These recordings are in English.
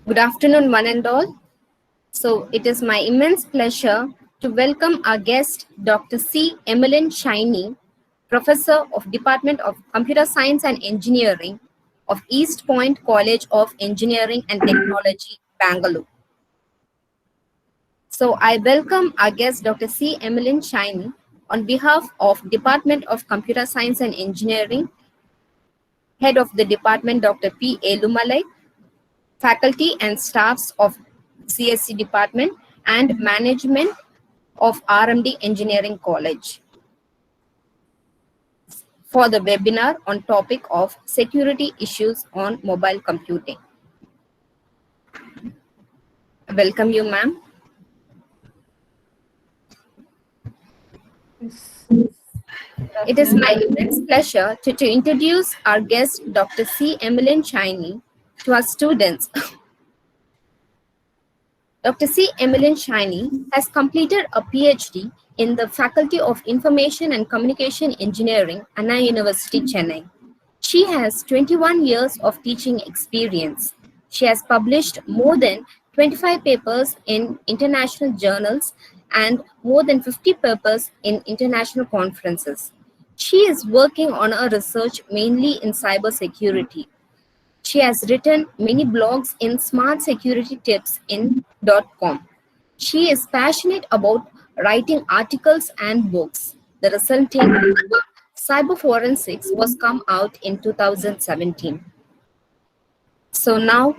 Good afternoon, one and all. So, it is my immense pleasure to welcome our guest, Dr. C. Emmeline Shiney, Professor of Department of Computer Science and Engineering of East Point College of Engineering and Technology, Bangalore. So, I welcome our guest, Dr. C. Emmeline Shiney, on behalf of Department of Computer Science and Engineering, Head of the Department, Dr. P. Elumalai, faculty and staffs of CSC department and management of RMD Engineering College for the webinar on topic of security issues on mobile computing. Welcome you, ma'am. It is my immense pleasure to introduce our guest, Dr. C. Emmeline Shiney, to our students. Dr. C. Emmeline Shiney has completed a PhD in the Faculty of Information and Communication Engineering, Anna University, Chennai. She has 21 years of teaching experience. She has published more than 25 papers in international journals and more than 50 papers in international conferences. She is working on her research mainly in cybersecurity. She has written many blogs in Smart Security Tips in .com. She is passionate about writing articles and books. The resulting book, Cyber Forensics, was come out in 2017. So now,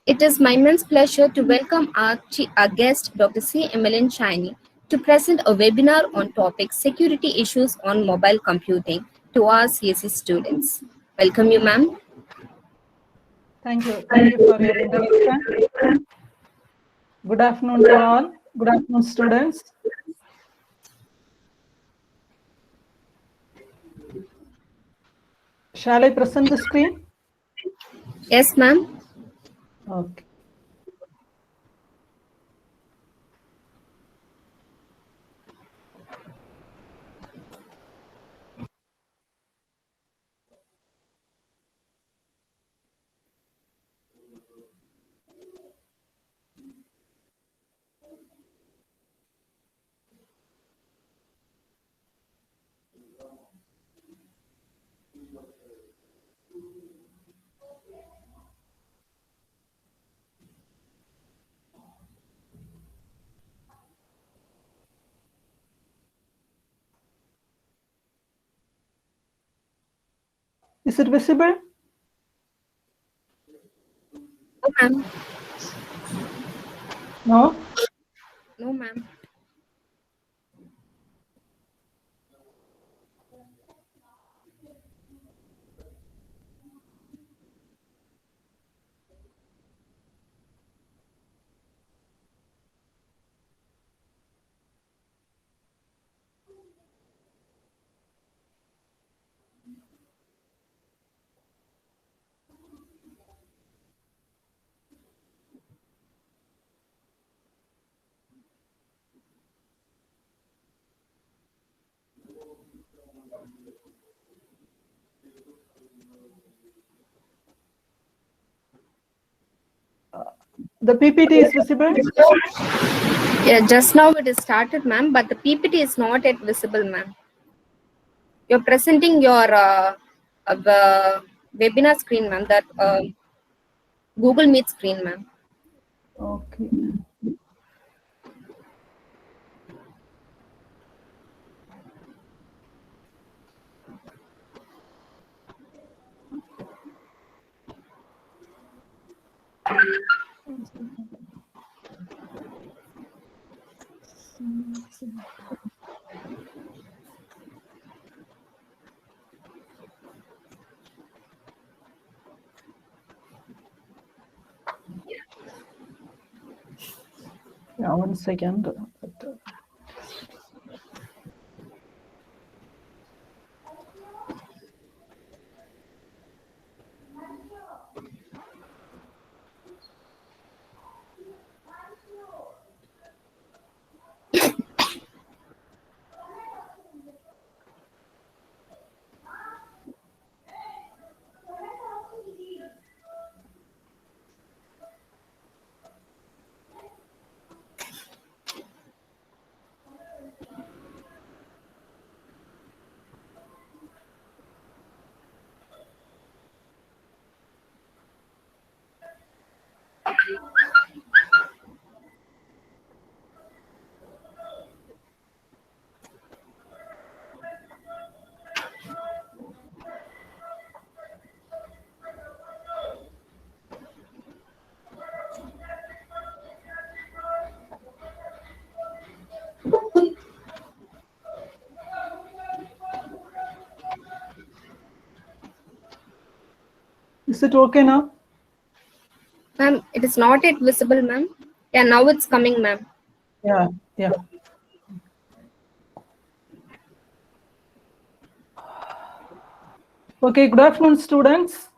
it is my immense pleasure to welcome our guest, Dr. C. Emmeline Shiney, to present a webinar on topic security issues on mobile computing to our CSE students. Welcome you, ma'am. Thank you. Thank you for your introduction. Good afternoon to all. Good afternoon, students. Shall I present the screen? Yes, ma'am. Okay. Is it visible? No, ma'am. No? No, ma'am. The PPT is visible? Yeah, just now it is started, ma'am, but the PPT is not yet visible, ma'am. You're presenting your webinar screen, ma'am, that Google Meet screen, ma'am. Okay. Yeah, 1 second. Is it okay now? Ma'am, it is not yet visible, ma'am. Yeah, now it's coming, ma'am. Yeah, yeah. Okay, good afternoon, students.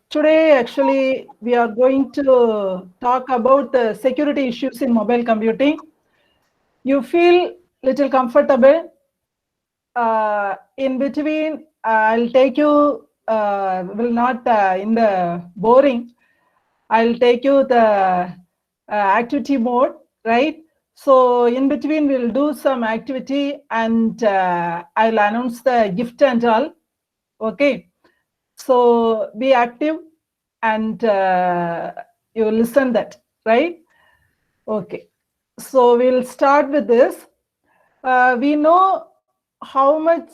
Today, actually, we are going to talk about the security issues in mobile computing. You feel little comfortable. In between, I'll take you, will not in the boring. I'll take you the activity mode, right? So in between, we'll do some activity and I'll announce the gift and all. Okay. So be active and you listen that, right? Okay. So we'll start with this. We know how much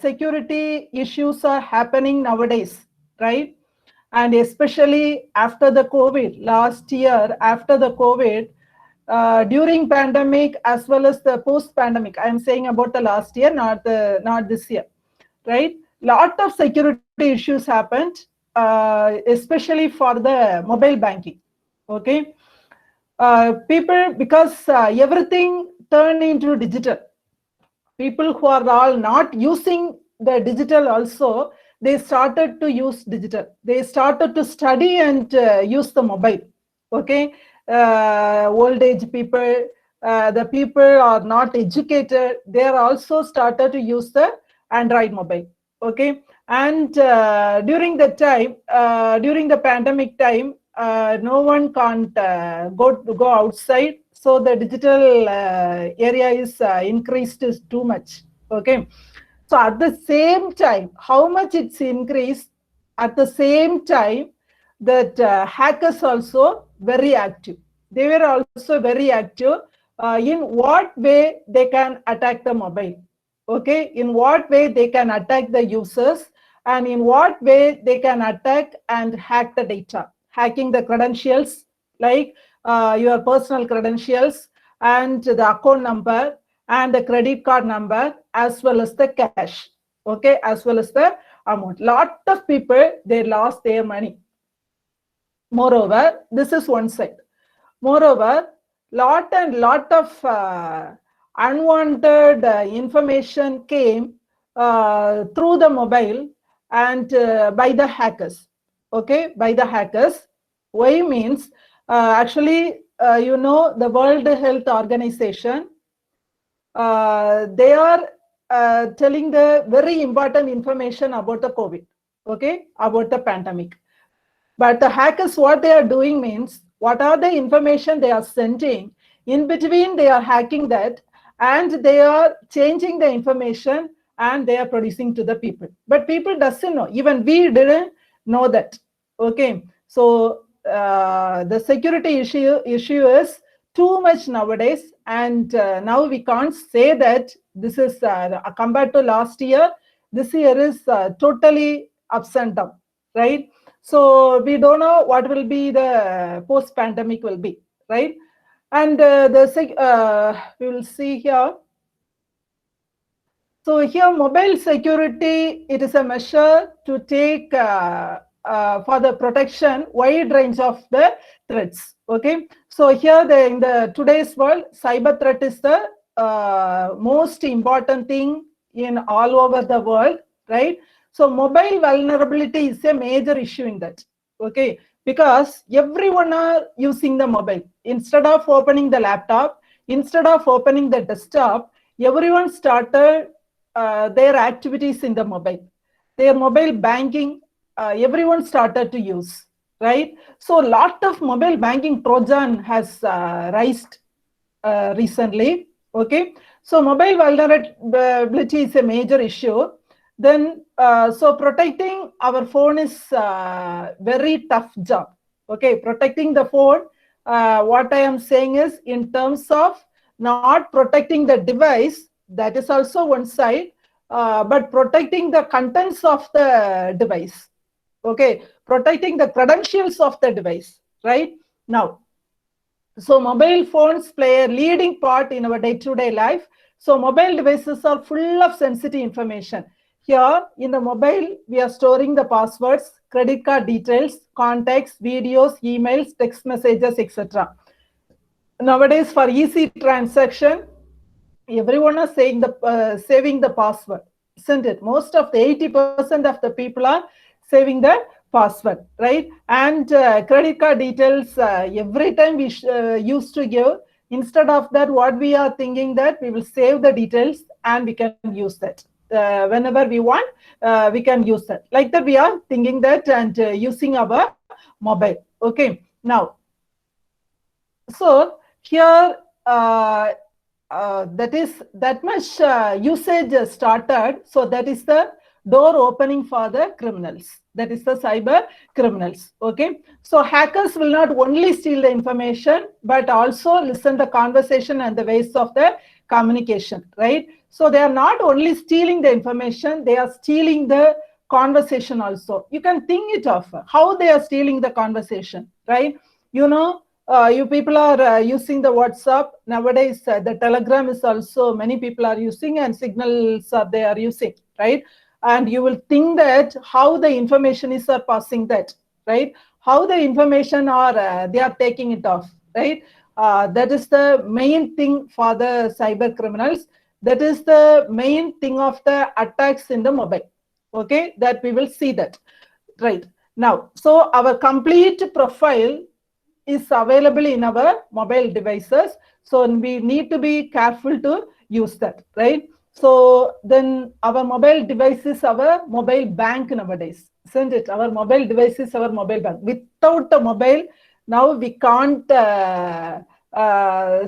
security issues are happening nowadays, right? And especially after the COVID, last year, after the COVID, during pandemic as well as the post-pandemic. I'm saying about the last year, not this year, right? Lot of security issues happened, especially for the mobile banking. Okay, people, because everything turned into digital. People who are all not using the digital also, they started to use digital. They started to study and use the mobile. Okay, old age people, the people are not educated, they are also started to use the Android mobile. Okay, and during the time, during the pandemic time, no one can't go outside, so the digital area is increased too much. Okay, so at the same time, how much it's increased, at the same time that hackers also very active. They were also very active in what way they can attack the mobile. Okay, in what way they can attack the users, and in what way they can attack and hack the data, hacking the credentials, like your personal credentials and the account number and the credit card number, as well as the cash. Okay, as well as the amount. Lot of people, they lost their money. Moreover, this is one side. Moreover, lot of unwanted information came through the mobile and by the hackers. Okay, by the hackers. Why means actually, you know, the World Health Organization, they are telling the very important information about the COVID. Okay, about the pandemic. But the hackers, what they are doing means, what are the information they are sending, in between they are hacking that, and they are changing the information and they are producing to the people. But people doesn't know, even we didn't know that. Okay, so the security issue is too much nowadays, and now we can't say that this is compared to last year, this year is totally ups and down, right? So we don't know what will be the post-pandemic will be, right? And we will see here. So here, mobile security, it is a measure to take for the protection wide range of the threats. Okay, so here in the today's world, cyber threat is the most important thing in all over the world, right? So mobile vulnerability is a major issue in that. Okay, because everyone are using the mobile. Instead of opening the laptop, instead of opening the desktop, everyone started their activities in the mobile. Their mobile banking, everyone started to use, right? So a lot of mobile banking Trojan has raised recently. Okay, so mobile vulnerability is a major issue. Then so protecting our phone is very tough job. Okay, protecting the phone, what I am saying is in terms of not protecting the device, that is also one side, but protecting the contents of the device. Okay, protecting the credentials of the device, right? Now, so mobile phones play a leading part in our day-to-day life. So mobile devices are full of sensitive information. Here in the mobile, we are storing the passwords, credit card details, contacts, videos, emails, text messages, etc. Nowadays, for easy transaction, everyone is saying saving the password, isn't it? Most of the 80% of the people are saving the password, right? And credit card details, every time we used to give, instead of that, what we are thinking that we will save the details and we can use that. Whenever we want, we can use that. Like that, we are thinking that and using our mobile. Okay, now, so here, that much usage started, so that is the door opening for the criminals, that is the cyber criminals. Okay, so hackers will not only steal the information but also listen the conversation and the ways of the communication, right? So they are not only stealing the information, they are stealing the conversation also. You can think it of how they are stealing the conversation, right? You know, you people are using the WhatsApp nowadays. The Telegram is also many people are using, and Signals they are using, right? And you will think that how the information is passing that, right? How the information are they are taking it off, right? That is the main thing for the cyber criminals. That is the main thing of the attacks in the mobile. Okay, that we will see that, right? Now, so our complete profile is available in our mobile devices. So we need to be careful to use that, right? So then our mobile device is our mobile bank nowadays, isn't it? Our mobile device is our mobile bank. Without a mobile, now we can't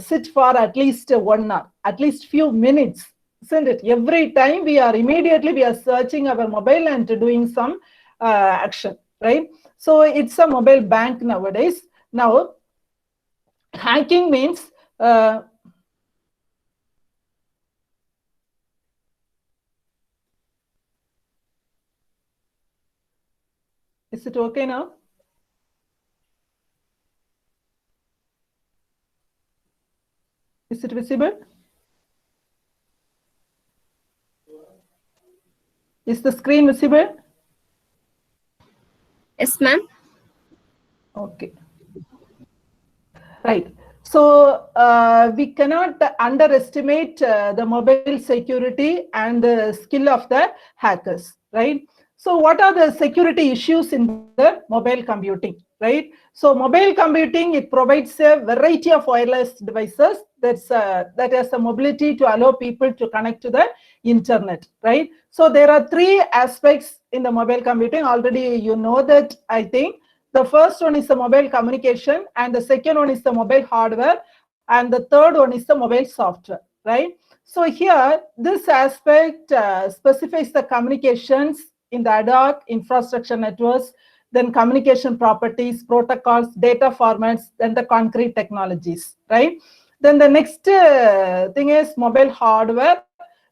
sit for at least 1 hour, at least few minutes, isn't it? Every time we are searching our mobile and doing some action, right? So it's a mobile bank nowadays. Now, hacking means is it okay now? Is it visible? Is the screen visible? Yes, ma'am. Okay. Right. So we cannot underestimate the mobile security and the skill of the hackers, right? So what are the security issues in the mobile computing, right? So mobile computing, it provides a variety of wireless devices that has the mobility to allow people to connect to the internet, right? So there are 3 aspects in the mobile computing. Already you know that, I think. The first one is the mobile communication, and the second one is the mobile hardware, and the third one is the mobile software, right? So here, this aspect specifies the communications in the ad hoc infrastructure networks, then communication properties, protocols, data formats, then the concrete technologies, right? Then the next thing is mobile hardware.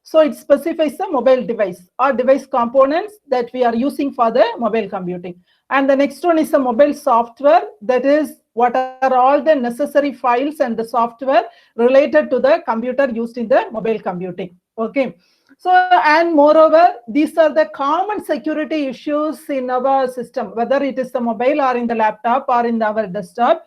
So it specifies the mobile device or device components that we are using for the mobile computing. And the next one is the mobile software, that is what are all the necessary files and the software related to the computer used in the mobile computing. Okay. So, and moreover, these are the common security issues in our system, whether it is the mobile or in the laptop or in our desktop.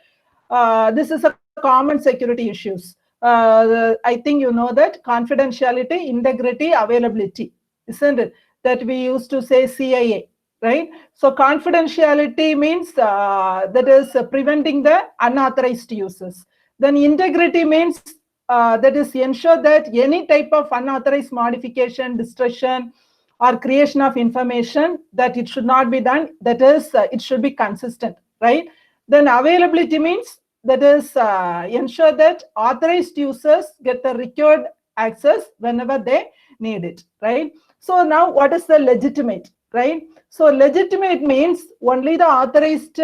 This is a common security issues. I think you know that confidentiality, integrity, availability, isn't it? That we used to say CIA, right? So confidentiality means that is preventing the unauthorized uses. Then integrity means that is ensure that any type of unauthorized modification, destruction, or creation of information, that it should not be done. That is, it should be consistent, right? Then availability means that is ensure that authorized users get the required access whenever they need it, right? So now what is the legitimate, right? So legitimate means only the authorized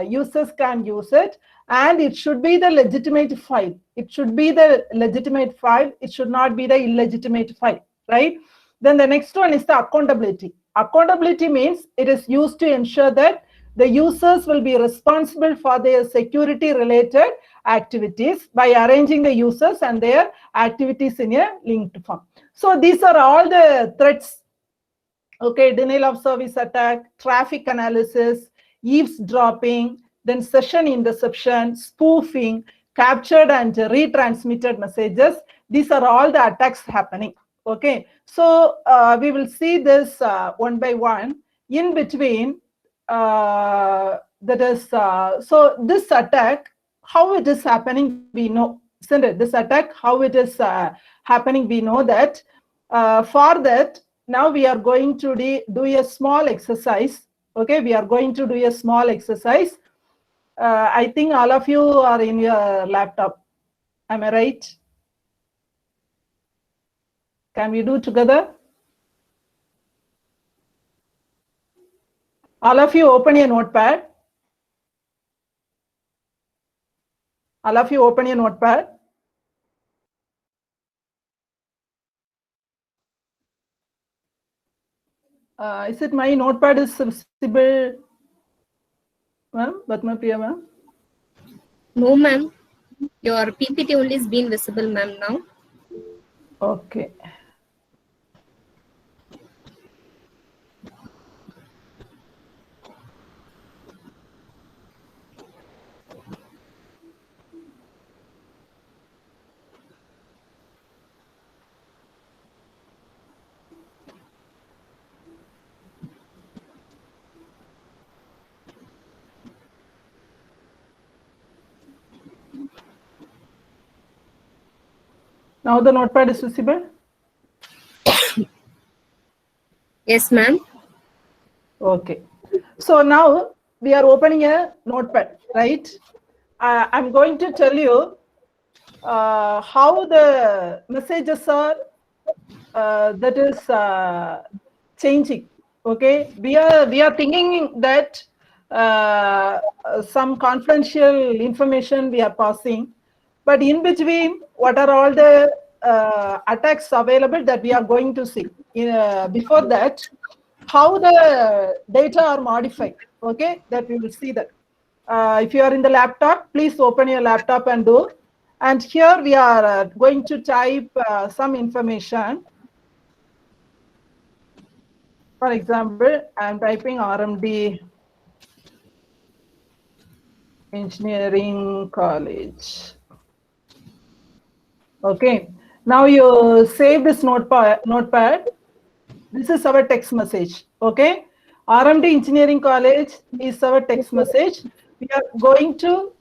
users can use it, and it should be the legitimate file. It should be the legitimate file. It should not be the illegitimate file, right? Then the next one is the accountability. Accountability means it is used to ensure that the users will be responsible for their security related activities by arranging the users and their activities in a linked form. So these are all the threats. Okay, denial of service attack, traffic analysis, eavesdropping, then session interception, spoofing, captured and retransmitted messages. These are all the attacks happening. Okay, so we will see this one by one. In between, that is, so this attack, how it is happening, we know, isn't it? This attack, how it is happening, we know that. For that, now we are going to do a small exercise. Okay, we are going to do a small exercise. I think all of you are in your laptop. Am I right? Can we do together? All of you open your notepad. All of you open your notepad. Is it my notepad is visible? Ma'am, Padma Priya ma'am? No, ma'am. Your PPT only is being visible, ma'am, now. Okay. Now the notepad is visible? Yes, ma'am. Okay. So now we are opening a notepad, right? I'm going to tell you how the messages are that is changing. Okay, we are thinking that some confidential information we are passing, but in between, what are all the attacks available that we are going to see? Before that, how the data are modified. Okay, that we will see that. If you are in the laptop, please open your laptop and do. And here we are going to type some information. For example, I'm typing RMD Engineering College. Okay. Now you save this notepad. This is our text message. Okay. RMD Engineering College is our text message. We are going to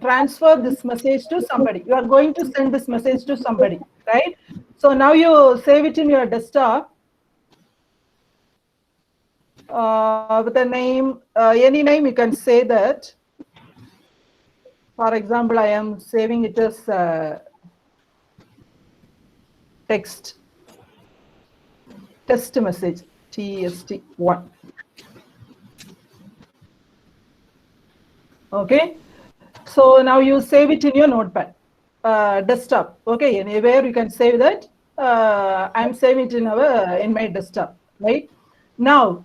transfer this message to somebody. You are going to send this message to somebody, right? So now you save it in your desktop with a name, any name you can say that. For example, I am saving it as test message, TST1. Okay, so now you save it in your notepad, desktop. Okay, anywhere you can save that. I'm saving it in my desktop, right? Now,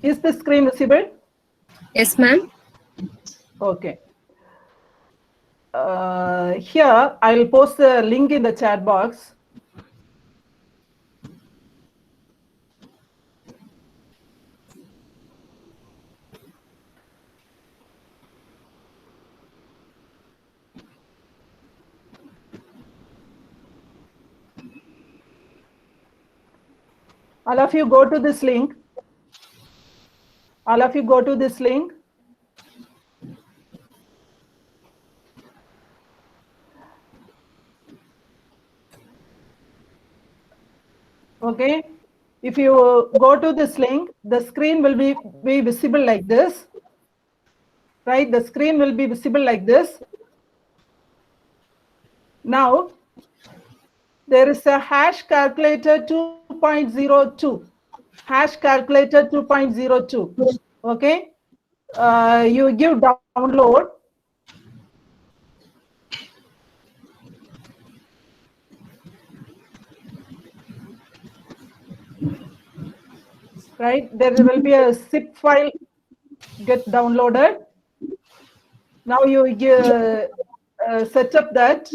is the screen visible? Yes, ma'am. Okay. Here, I will post the link in the chat box. All of you go to this link. All of you go to this link. Okay. If you go to this link, the screen will be visible like this. Right? The screen will be visible like this. Now, there is a hash calculator 2.02. Hash calculator 2.02. Okay. You give download. Right. There will be a zip file get downloaded. Now you set up that.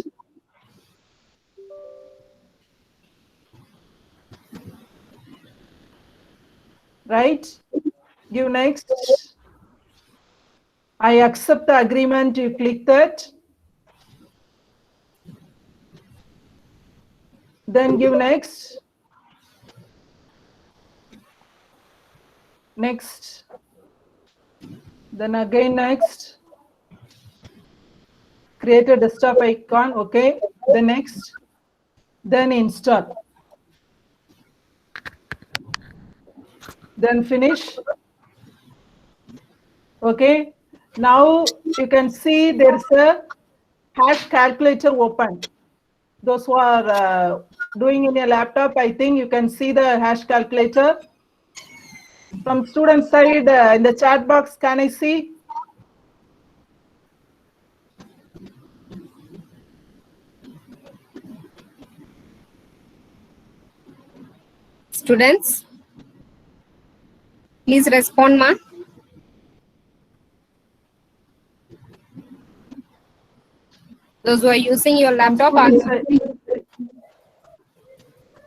Right. Give next. I accept the agreement. You click that. Then give next. Next. Then again next. Create a desktop icon. Okay. Then next. Then install. Then finish. Okay. Now you can see there's a hash calculator open. Those who are doing in your laptop, I think you can see the hash calculator. From student side, in the chat box, can I see? Students, please respond, ma. Those who are using your laptop are...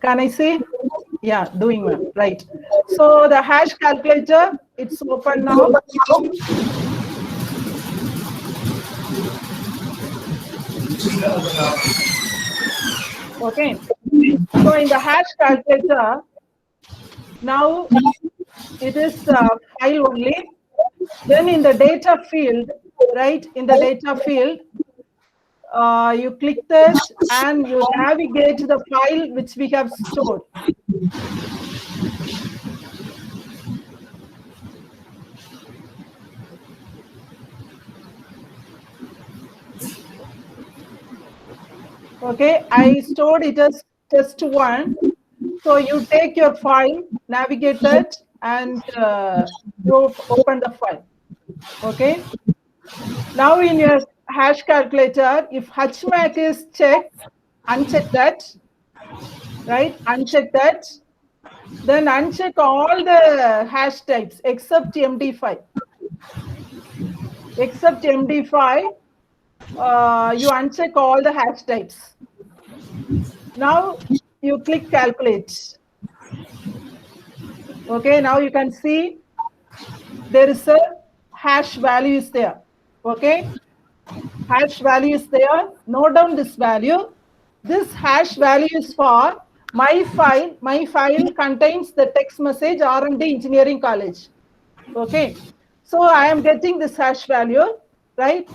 Can I see? Yeah, doing well. Right. So the hash calculator, it's open now. Okay. So in the hash calculator, now it is file only. Then in the data field, right? In the data field, you click that and you navigate to the file which we have stored. Okay, I stored it as test1. So you take your file, navigate that, and you open the file. Okay. Now in your hash calculator, if HMAC is checked, uncheck that, right? Uncheck that. Then uncheck all the hash types except MD5. Except MD5, you uncheck all the hash types. Now you click calculate. Okay, now you can see there is a hash value is there. Okay, hash value is there. Note down this value. This hash value is for my file. My file contains the text message R&D Engineering College. Okay, so I am getting this hash value, right?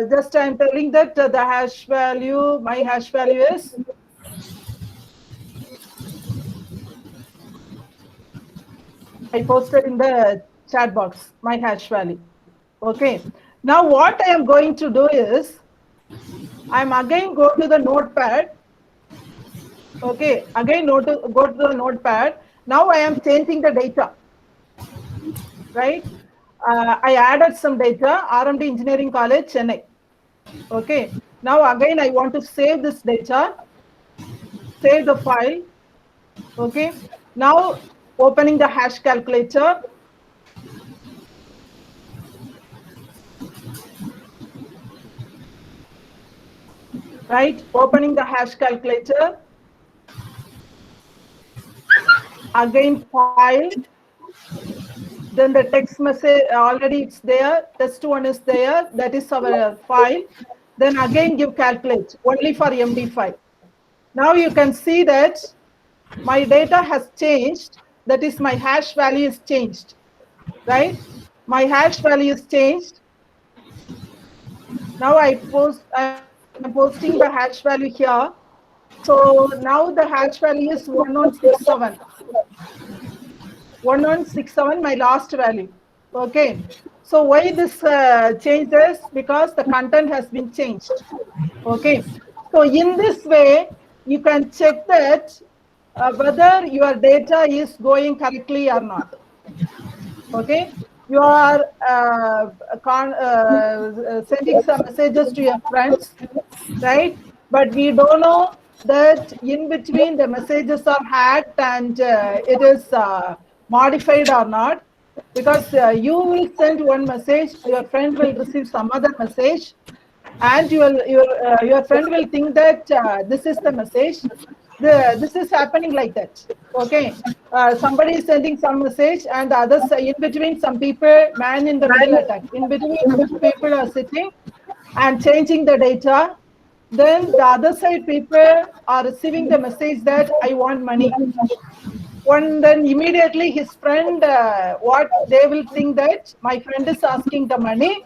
Just I am telling that the hash value, my hash value is I posted in the chat box, my hash value. Okay. Now what I am going to do is, I am again go to the notepad. Okay. Again go to the notepad. Now I am changing the data. Right. I added some data, R&D Engineering College, Chennai. Okay. Now again I want to save this data. Save the file. Okay. Now opening the hash calculator. Right, opening the hash calculator. Again file. Then the text message already it's there. Test1 is there. That is our file. Then again give calculate only for MD5. Now you can see that my data has changed. That is my hash value is changed. Right? My hash value is changed. Now I'm posting the hash value here. So now the hash value is 1167. 1167, my last value. Okay. So why this changes? Because the content has been changed. Okay. So in this way, you can check that whether your data is going correctly or not. Okay, you are sending some messages to your friends, right? But we don't know that in between the messages are hacked and it is modified or not, because you will send one message, your friend will receive some other message, and your friend will think that this is the message. This is happening like that. Okay, somebody is sending some message, and the others in between, some people man in the middle attack. In between, two people are sitting and changing the data. Then the other side people are receiving the message that I want money. Then immediately his friend, what they will think that my friend is asking the money,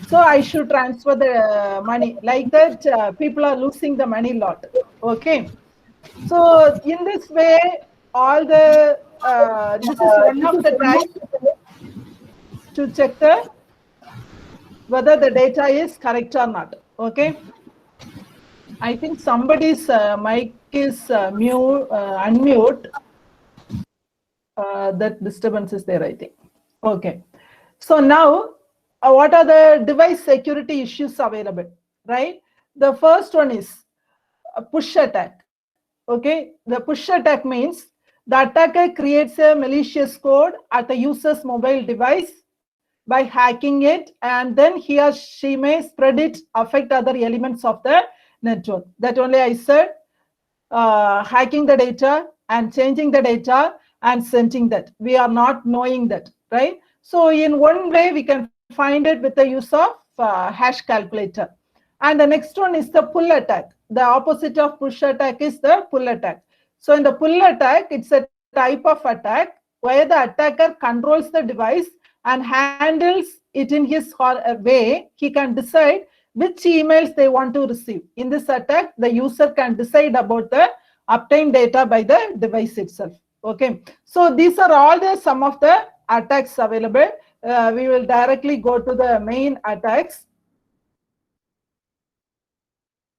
so I should transfer the money. Like that, people are losing the money lot. Okay. So in this way, all the this is one of the types to check whether the data is correct or not. Okay. I think somebody's mic is unmute. That disturbance is there, I think. Okay. So now, what are the device security issues available, right? The first one is a push attack. Okay, the push attack means the attacker creates a malicious code at the user's mobile device by hacking it, and then he or she may spread it, affect other elements of the network. That only I said, hacking the data and changing the data and sending that. We are not knowing that, right? So in one way, we can find it with the use of hash calculator. And the next one is the pull attack. The opposite of push attack is the pull attack. So in the pull attack, it's a type of attack where the attacker controls the device and handles it in his way. He can decide which emails they want to receive. In this attack, the user can decide about the obtained data by the device itself. Okay, so these are all the some of the attacks available. We will directly go to the main attacks.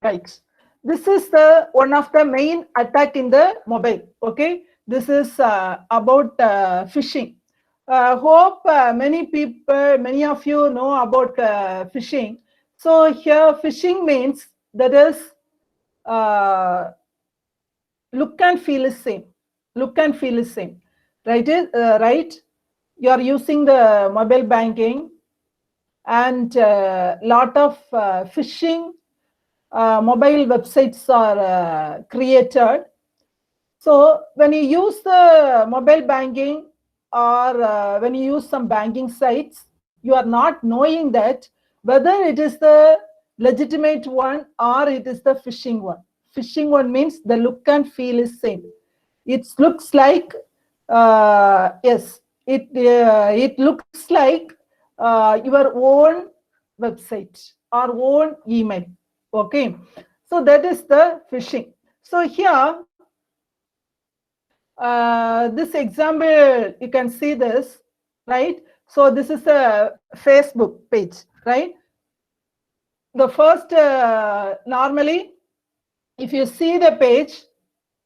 Right. This is the one of the main attack in the mobile. Okay, this is about phishing. Hope many of you know about phishing. So here, phishing means that is look and feel is same. Look and feel is same, right? Right. You are using the mobile banking, and lot of phishing mobile websites are created. So when you use the mobile banking or when you use some banking sites, you are not knowing that whether it is the legitimate one or it is the phishing one. Phishing one means the look and feel is same. It looks like yes, it looks like your own website or own email. Okay, so that is the phishing. So here, this example, you can see this, right? So this is a Facebook page, right? The first, normally, if you see the page,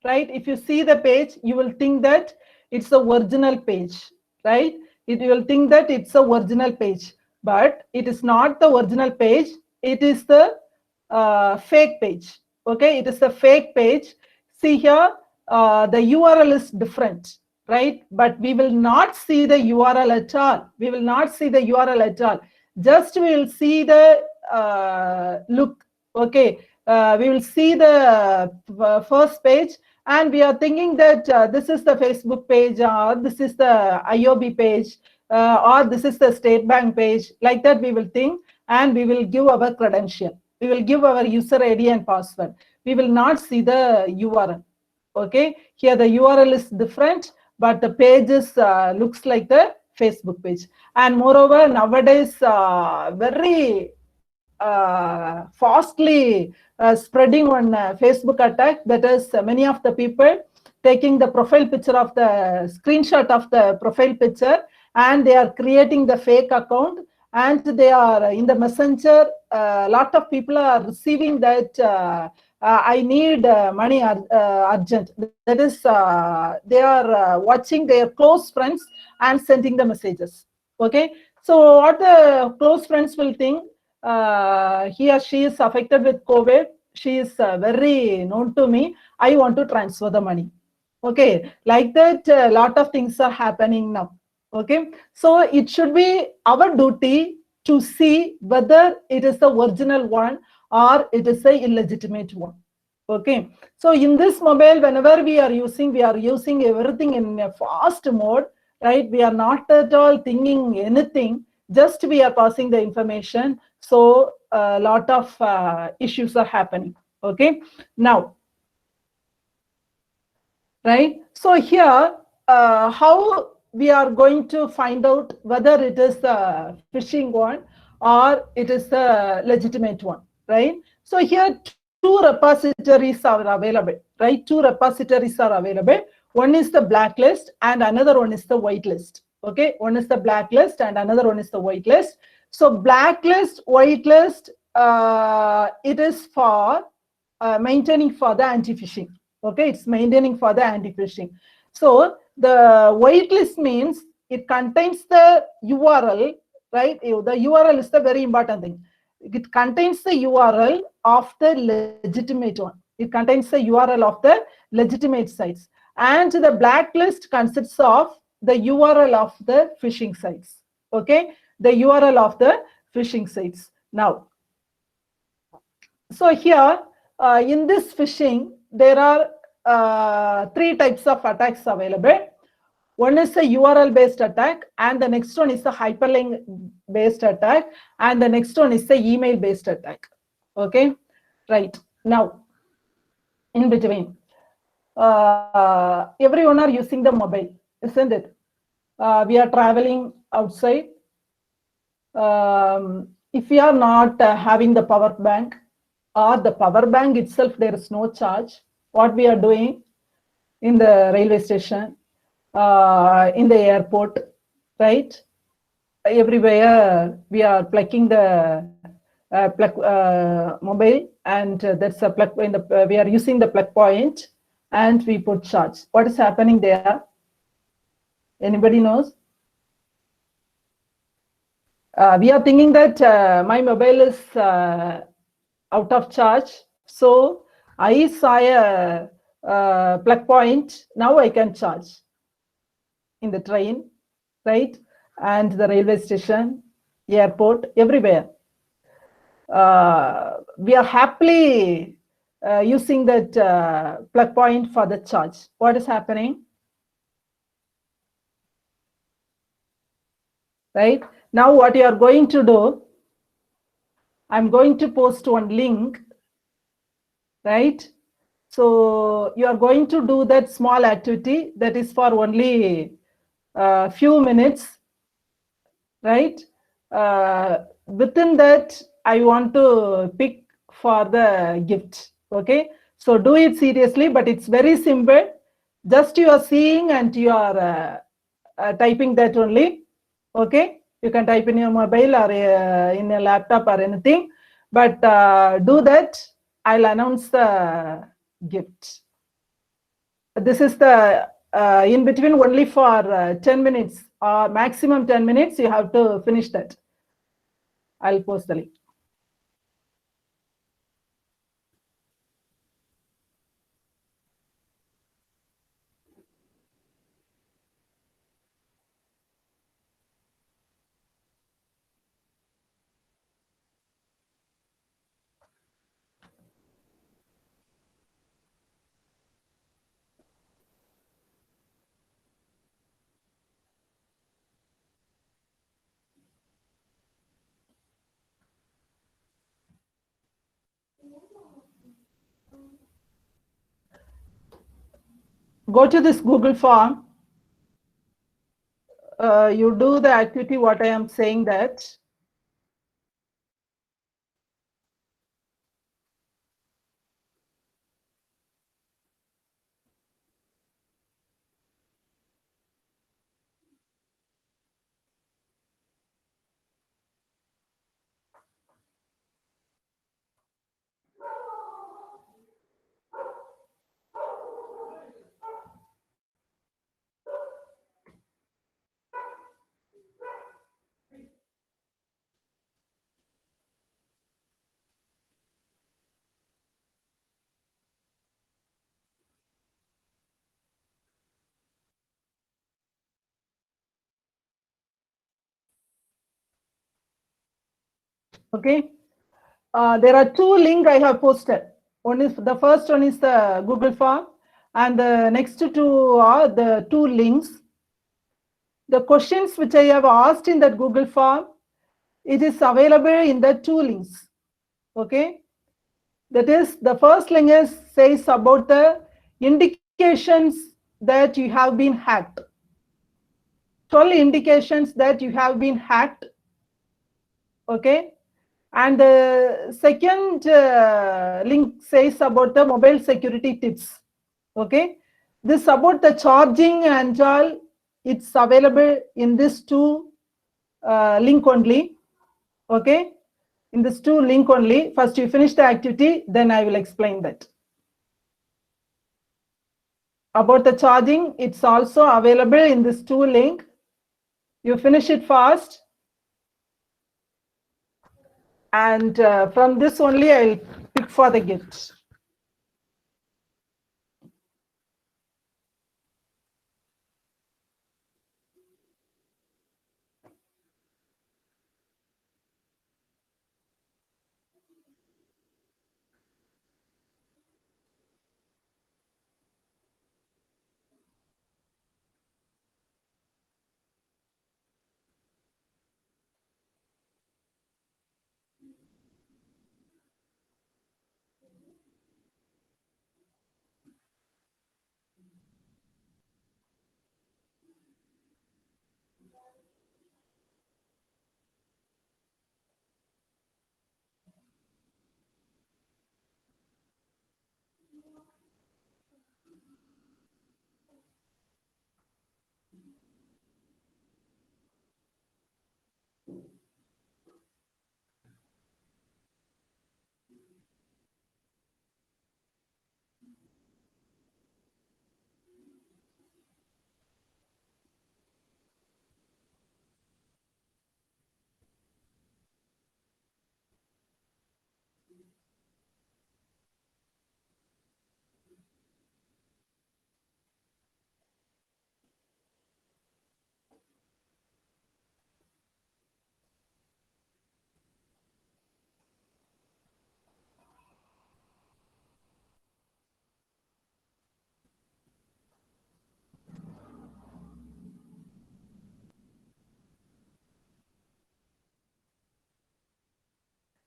right? If you see the page, you will think that it's the original page, right? You will think that it's a original page, but it is not the original page. It is the fake page. Okay, it is a fake page. See here, the URL is different, right? But we will not see the URL at all. We will not see the URL at all. Just we will see the look. Okay, we will see the first page, and we are thinking that this is the Facebook page, or this is the IOB page, or this is the State Bank page. Like that, we will think, and we will give our credential. We will give our user ID and password. We will not see the URL. Okay, here the URL is different, but the page is looks like the Facebook page. And moreover, nowadays very fastly spreading on Facebook attack. That is, many of the people taking the profile picture of the screenshot of the profile picture, and they are creating the fake account, and they are in the messenger. A lot of people are receiving that I need money urgent. That is, they are watching their close friends and sending the messages. Okay, so what the close friends will think, he or she is affected with COVID. She is very known to me. I want to transfer the money. Okay, like that, a lot of things are happening now. Okay, so it should be our duty to see whether it is the original one or it is a illegitimate one. Okay, so in this mobile, whenever we are using everything in a fast mode, right? We are not at all thinking anything, just we are passing the information. So a lot of issues are happening. Okay, now, right? So here, how we are going to find out whether it is a phishing one or it is a legitimate one, right? So here, two repositories are available, right? Two repositories are available. One is the blacklist and another one is the whitelist. Okay, one is the blacklist and another one is the whitelist. So blacklist, whitelist, it is for maintaining for the anti-phishing. Okay, it's maintaining for the anti-phishing. So the whitelist means it contains the URL, right? The URL is the very important thing. It contains the URL of the legitimate one. It contains the URL of the legitimate sites. And the blacklist consists of the URL of the phishing sites. Okay, the URL of the phishing sites. Now, so here, in this phishing, there are three types of attacks available. One is a URL based attack, and the next one is a hyperlink based attack, and the next one is the email based attack. Okay, right. Now, in between, everyone are using the mobile, isn't it? We are traveling outside. If we are not having the power bank, or the power bank itself, there is no charge, what we are doing in the railway station, in the airport, right? Everywhere we are plugging the mobile, and that's a plug in the we are using the plug point, and we put charge. What is happening there? Anybody knows? We are thinking that my mobile is out of charge, so I saw a plug point. Now I can charge in the train, right? And the railway station, airport, everywhere. We are happily using that plug point for the charge. What is happening? Right? Now what you are going to do, I'm going to post one link, right? So you are going to do that small activity that is for only a few minutes, right? Within that, I want to pick for the gift. Okay, so do it seriously, but it's very simple. Just you are seeing and you are typing that only. Okay, you can type in your mobile or in a laptop or anything, but do that. I'll announce the gift. This is the in between only for 10 minutes or maximum 10 minutes. You have to finish that. I'll post the link. Go to this Google form. You do the activity what I am saying that. Okay. There are two links I have posted. The first one is the Google form, and the next two are the two links. The questions which I have asked in that Google form, it is available in the two links. Okay. That is, the first link says about the indications that you have been hacked. 12 indications that you have been hacked. Okay. And the second link says about the mobile security tips. Okay. This about the charging and all, it's available in this two link only. Okay. In this two link only. First you finish the activity, then I will explain that. About the charging, it's also available in this two link. You finish it fast. And from this only I'll pick for the gift.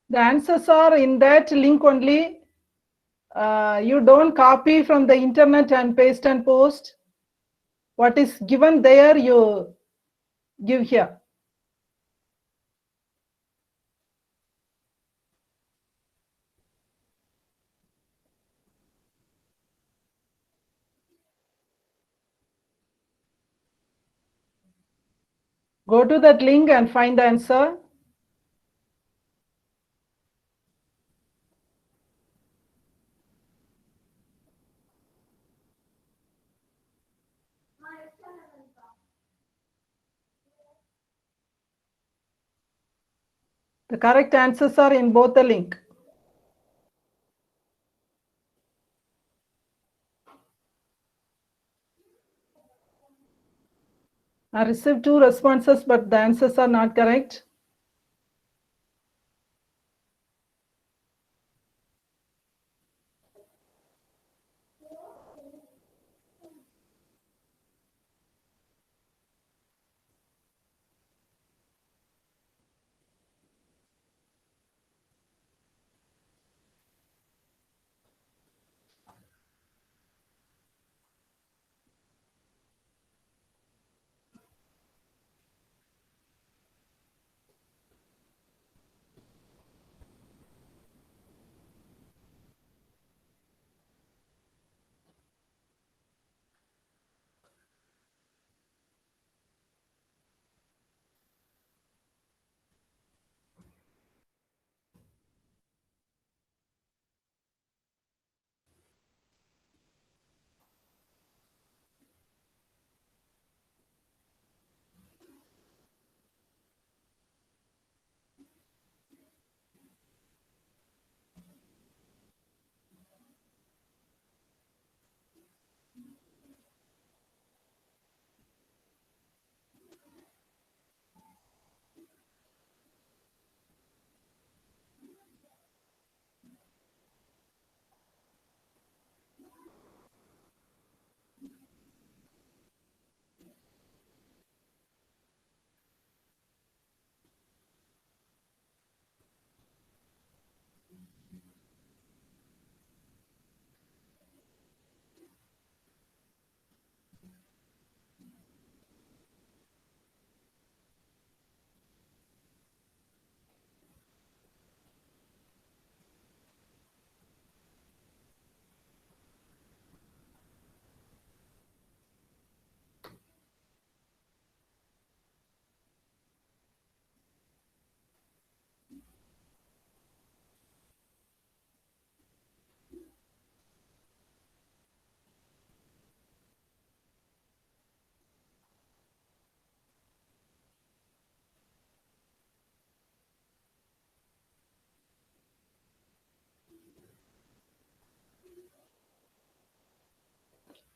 The answers are in that link only. You don't copy from the internet and paste and post. What is given there, you give here. Go to that link and find the answer. The correct answers are in both the link. I received two responses, but the answers are not correct.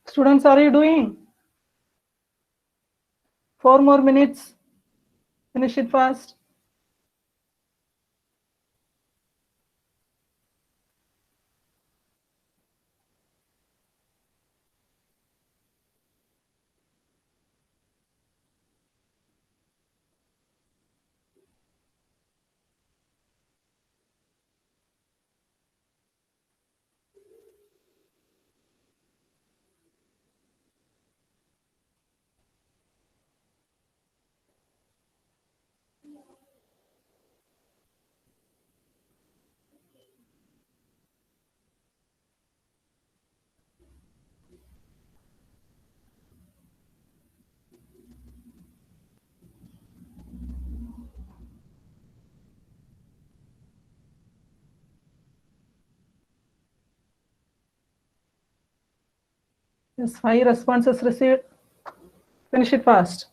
Students, are you doing? 4 more minutes. Finish it fast. Yes, 5 responses received. Finish it fast.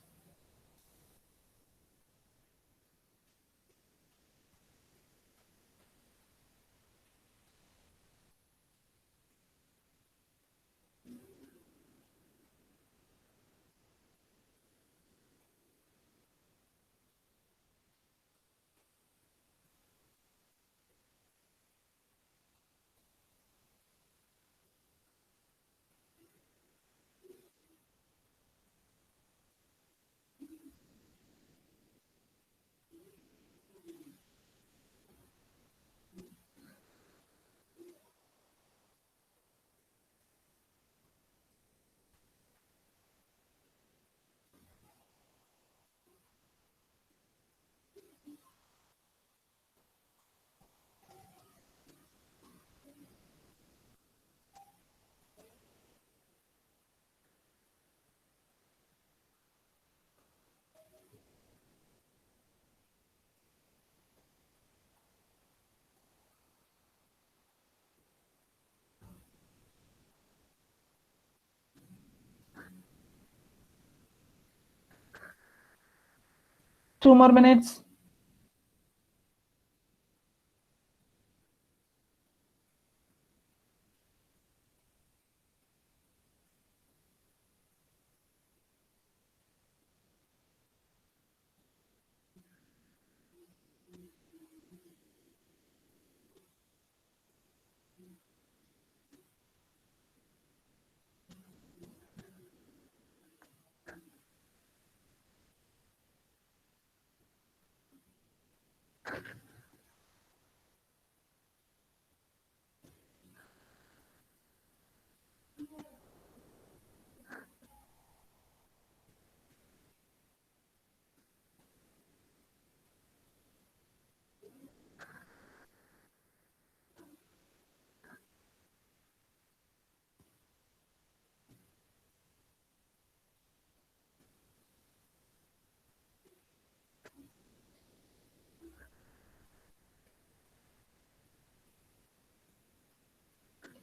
Two more minutes.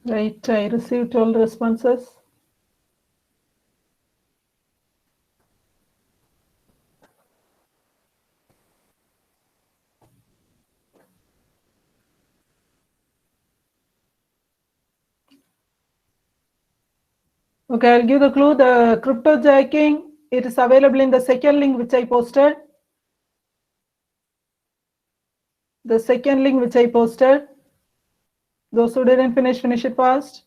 Right, I received 12 responses. Okay, I'll give the clue. The cryptojacking, it is available in the second link which I posted. The second link which I posted. Those who didn't finish it fast.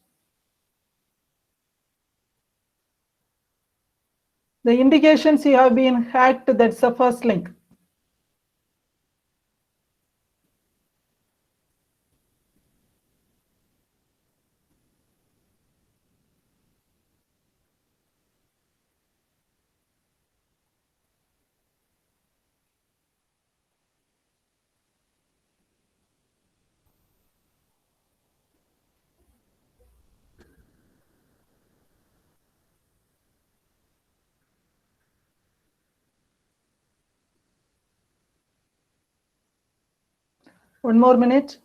The indications you have been hacked, that's the first link. One more minute.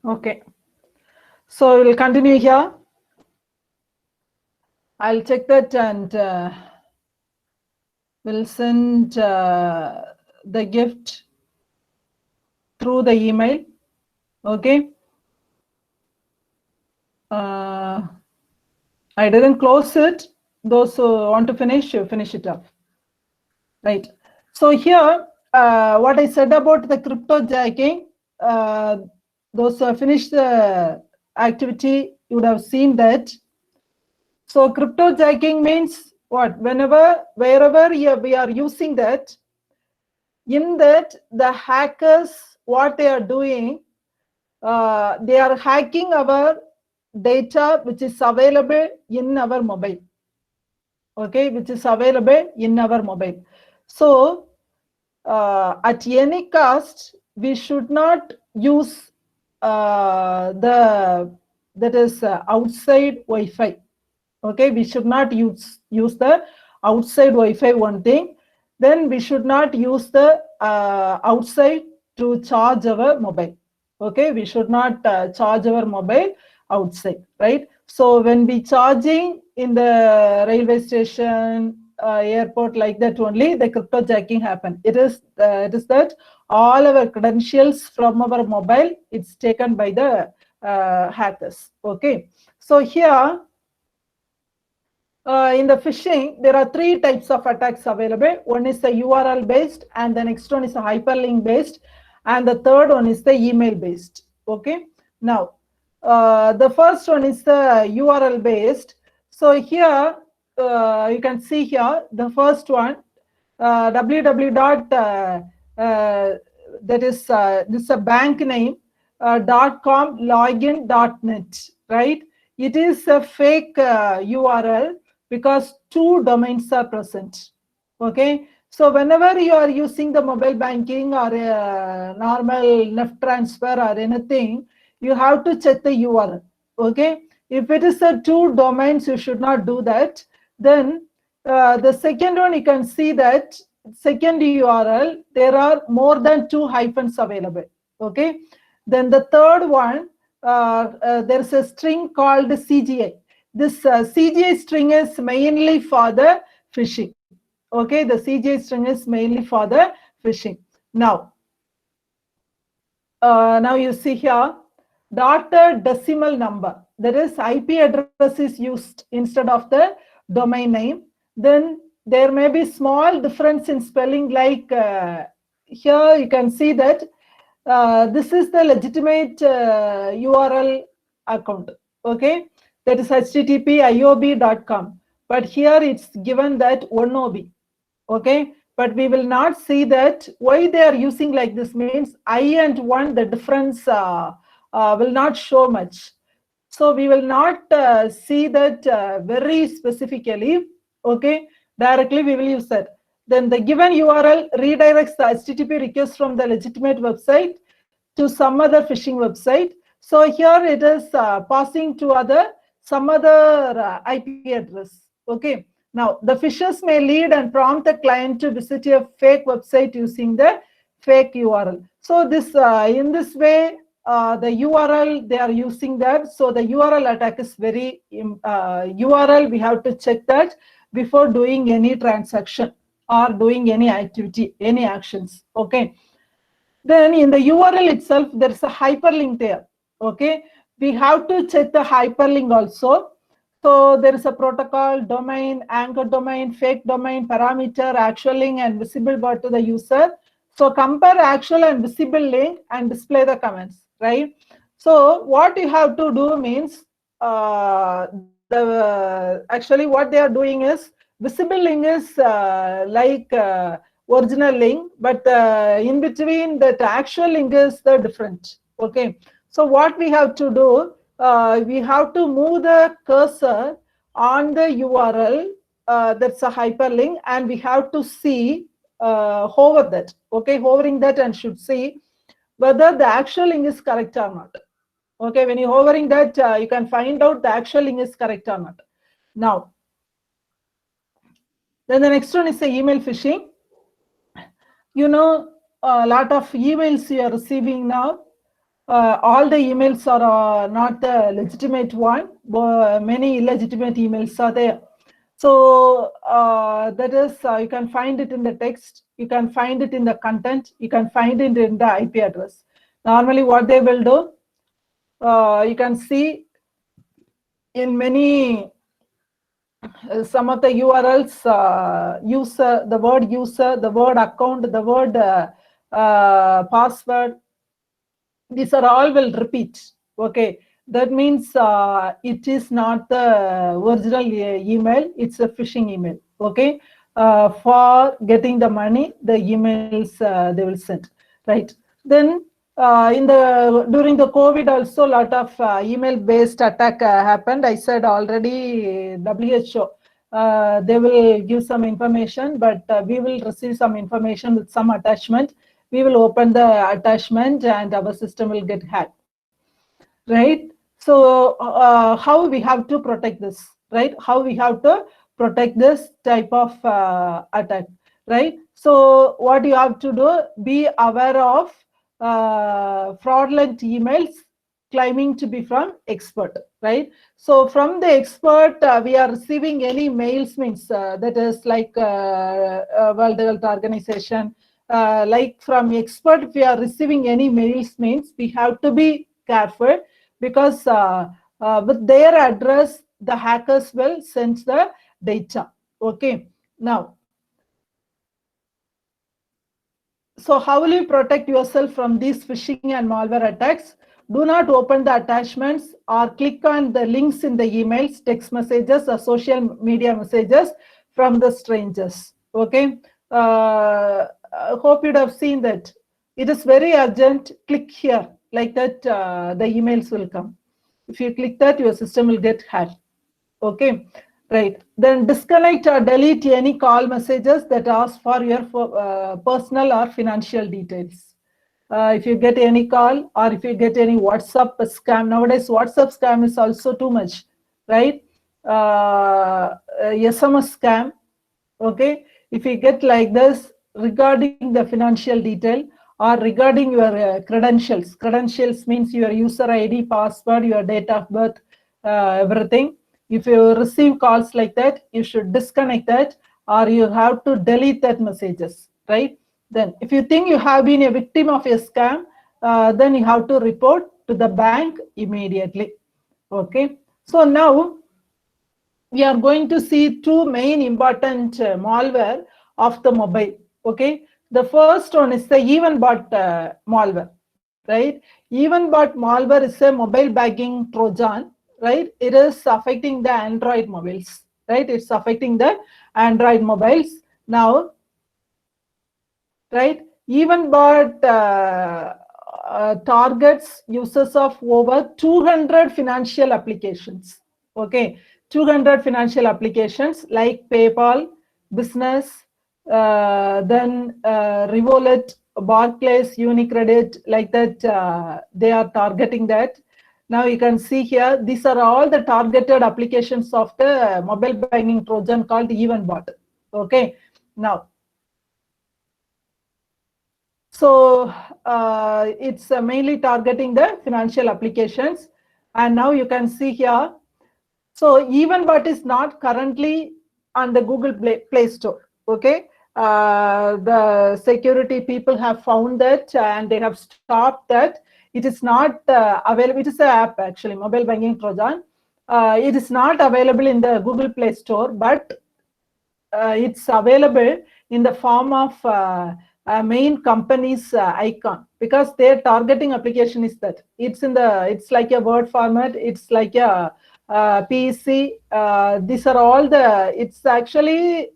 Okay. So we'll continue here. I'll check that and we'll send the gift through the email. Okay. I didn't close it. Those who want to finish, you finish it up. Right. So here, what I said about the cryptojacking, those who have finished the activity, you would have seen that. So cryptojacking means what? Wherever we are using that, in that the hackers, what they are doing, they are hacking our data which is available in our mobile. Okay, which is available in our mobile. So at any cost, we should not use that is outside Wi-Fi. Okay, we should not use the outside Wi-Fi, one thing. Then we should not use the outside to charge our mobile. Okay, we should not charge our mobile outside, right? So when we charging in the railway station, airport, like that only, the cryptojacking happen. It is that all our credentials from our mobile, it's taken by the hackers. Okay, so here in the phishing, there are 3 types of attacks available. One is the URL based, and the next one is a hyperlink based, and the third one is the email based. Okay, now the first one is the URL based. So here you can see here the first one, www. That is this is a bank name, .com login.net, right? It is a fake URL because 2 domains are present. Okay, so whenever you are using the mobile banking or normal NEFT transfer or anything, you have to check the URL. Okay, if it is a 2 domains, you should not do that. Then the second one, you can see that second URL, there are more than 2 hyphens available. Okay, then the third one, there's a string called CGI. This CGI string is mainly for the phishing. Okay, the CGI string is mainly for the phishing. Now you see here, dotted decimal number, that is IP address is used instead of the domain name. Then there may be small difference in spelling, like here you can see that this is the legitimate URL account. Okay, that is http://iob.com, but here it's given that 1OB. Okay, but we will not see that. Why they are using like this means I and 1, the difference will not show much. So we will not see that very specifically. Okay, directly we will use that. Then the given URL redirects the HTTP request from the legitimate website to some other phishing website. So here it is passing to some other IP address. Okay, now the phishers may lead and prompt the client to visit a fake website using the fake URL. So this in this way, the URL they are using that. So the URL attack is very URL. We have to check that before doing any transaction or doing any activity, any actions. Okay. Then in the URL itself, there's a hyperlink there. Okay, we have to check the hyperlink also. So there is a protocol, domain, anchor domain, fake domain, parameter, actual link, and visible bar to the user. So compare actual and visible link and display the comments, right? So what you have to do means actually what they are doing is, visible link is like original link, but in between that actual link is the different. Okay, so what we have to do, we have to move the cursor on the URL that's a hyperlink, and we have to see hover that. Okay, hovering that, and should see whether the actual link is correct or not. Okay, when you're hovering that, you can find out the actual link is correct or not. Now, then the next one is the email phishing. You know, a lot of emails you are receiving now. all the emails are not the legitimate one, but many illegitimate emails are there. So that is, you can find it in the text, you can find it in the content, you can find it in the IP address. Normally what they will do, you can see in many, some of the URLs, user, the word user, the word account, the word password, these are all will repeat. Okay, that means it is not the original email, it's a phishing email. Okay, for getting the money, the emails they will send, right? Then during the COVID also, a lot of email based attack happened. I said already, WHO they will give some information, but we will receive some information with some attachment. We will open the attachment and our system will get hacked, right? So how we have to protect this, right? How we have to protect this type of attack, right? So what you have to do, be aware of fraudulent emails claiming to be from expert, right? So from the expert, we are receiving any mails, means that is like World Health Organization, like from expert, if we are receiving any mails, means we have to be careful, because with their address, the hackers will send the data. Okay, now, so how will you protect yourself from these phishing and malware attacks? Do not open the attachments or click on the links in the emails, text messages, or social media messages from the strangers. Okay, I hope you'd have seen that. It is very urgent. Click here, like that the emails will come. If you click that, your system will get hacked. Okay, right. Then disconnect or delete any call messages that ask for your personal or financial details. If you get any call, or if you get any WhatsApp scam, nowadays WhatsApp scam is also too much, right? SMS scam. Okay, if you get like this regarding the financial detail or regarding your credentials. Credentials means your user ID, password, your date of birth, everything. If you receive calls like that, you should disconnect that, or you have to delete that messages, right? Then if you think you have been a victim of a scam, then you have to report to the bank immediately. Okay, so now we are going to see two main important malware of the mobile. Okay, the first one is the Evenbot malware, right? Evenbot malware is a mobile banking Trojan, right? It is affecting the Android mobiles, right? It's affecting the Android mobiles now, right? Evenbot targets users of over 200 financial applications. Okay, 200 financial applications like PayPal, Business, then Revolut, Barclays, Unicredit, like that. They are targeting that. Now you can see here, these are all the targeted applications of the mobile banking Trojan called Evenbot. Okay, now, so it's mainly targeting the financial applications. And now you can see here, so Evenbot is not currently on the Google Play Store. Okay, the security people have found that and they have stopped that. It is not available. It is an app actually, mobile banking Trojan. It is not available in the Google Play Store, but it's available in the form of main company's icon, because their targeting application is that it's like a Word format, it's like a PC. These are all it's actually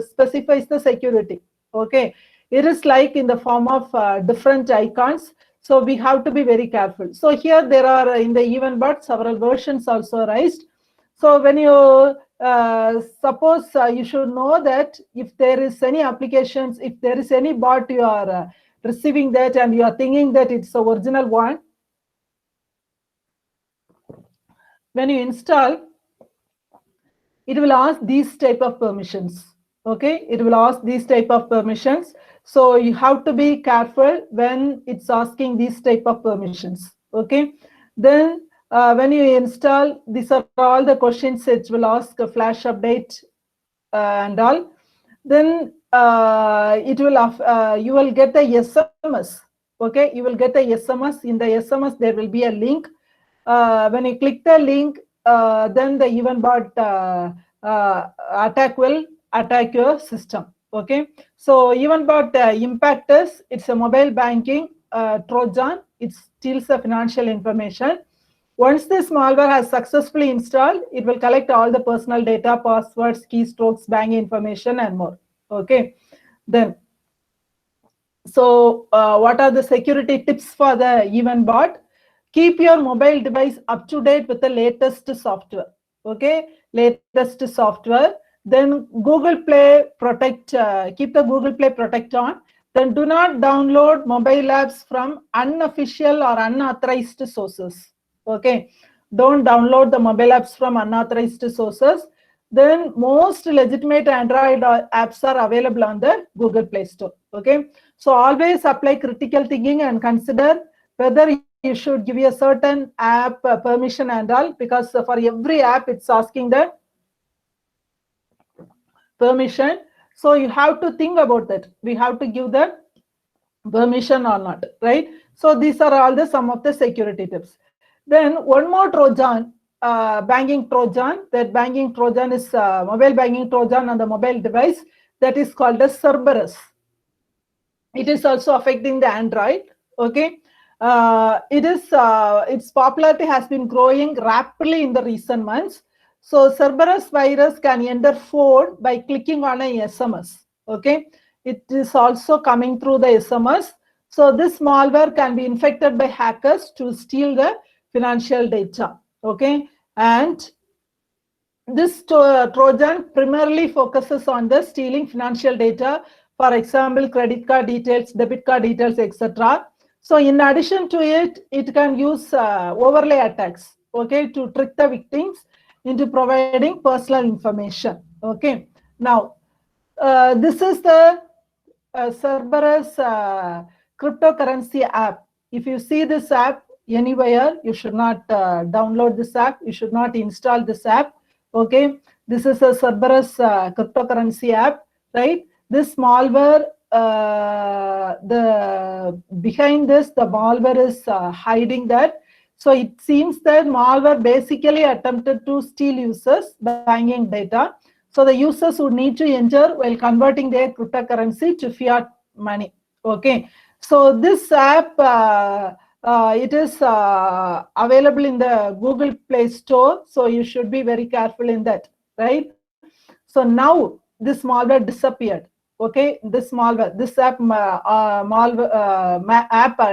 specifies the security. Okay, it is like in the form of different icons, so we have to be very careful. So here there are in the Evenbot several versions also raised. So when you suppose you should know that if there is any applications, if there is any bot you are receiving that and you are thinking that it's the original one, when you install, it will ask these type of permissions. Okay, it will ask these type of permissions. So you have to be careful when it's asking these type of permissions. Okay, then when you install, these are all the questions it will ask, a flash update and all. Then it will you will get a SMS. Okay, you will get a SMS. In the SMS there will be a link. When you click the link, then the Evenbot attack will attack your system. Okay, so Evenbot impact is, it's a mobile banking Trojan. It steals the financial information. Once this malware has successfully installed, it will collect all the personal data, passwords, keystrokes, banking information, and more. Okay, then so what are the security tips for the Evenbot? Keep your mobile device up to date with the latest software. Okay, latest software. Then Google Play Protect, keep the Google Play Protect on. Then do not download mobile apps from unofficial or unauthorized sources. Okay, don't download the mobile apps from unauthorized sources. Then most legitimate Android apps are available on the Google Play Store. Okay, so always apply critical thinking and consider whether you should give a certain app permission and all, because for every app it's asking the permission. So you have to think about that. We have to give the permission or not, right? So these are all the some of the security tips. Then one more Trojan, banking Trojan. That banking Trojan is mobile banking Trojan on the mobile device, that is called as Cerberus. It is also affecting the Android. Okay, its popularity has been growing rapidly in the recent months. So Cerberus virus can enter phone by clicking on a SMS. Okay, it is also coming through the SMS. So this malware can be infected by hackers to steal the financial data. Okay, and this Trojan primarily focuses on the stealing financial data, for example, credit card details, debit card details, etc. So in addition to it, it can use overlay attacks, okay, to trick the victims into providing personal information. Okay, now this is the Cerberus cryptocurrency app. If you see this app anywhere, you should not download this app. You should not install this app. Okay, this is a Cerberus cryptocurrency app, right? This malware, the behind this, the malware is hiding that. So it seems that malware basically attempted to steal users' banking data. So the users would need to enter while converting their cryptocurrency to fiat money. Okay, so this app it is available in the Google Play Store. So you should be very careful in that, right? So now this malware disappeared. Okay, this malware, this app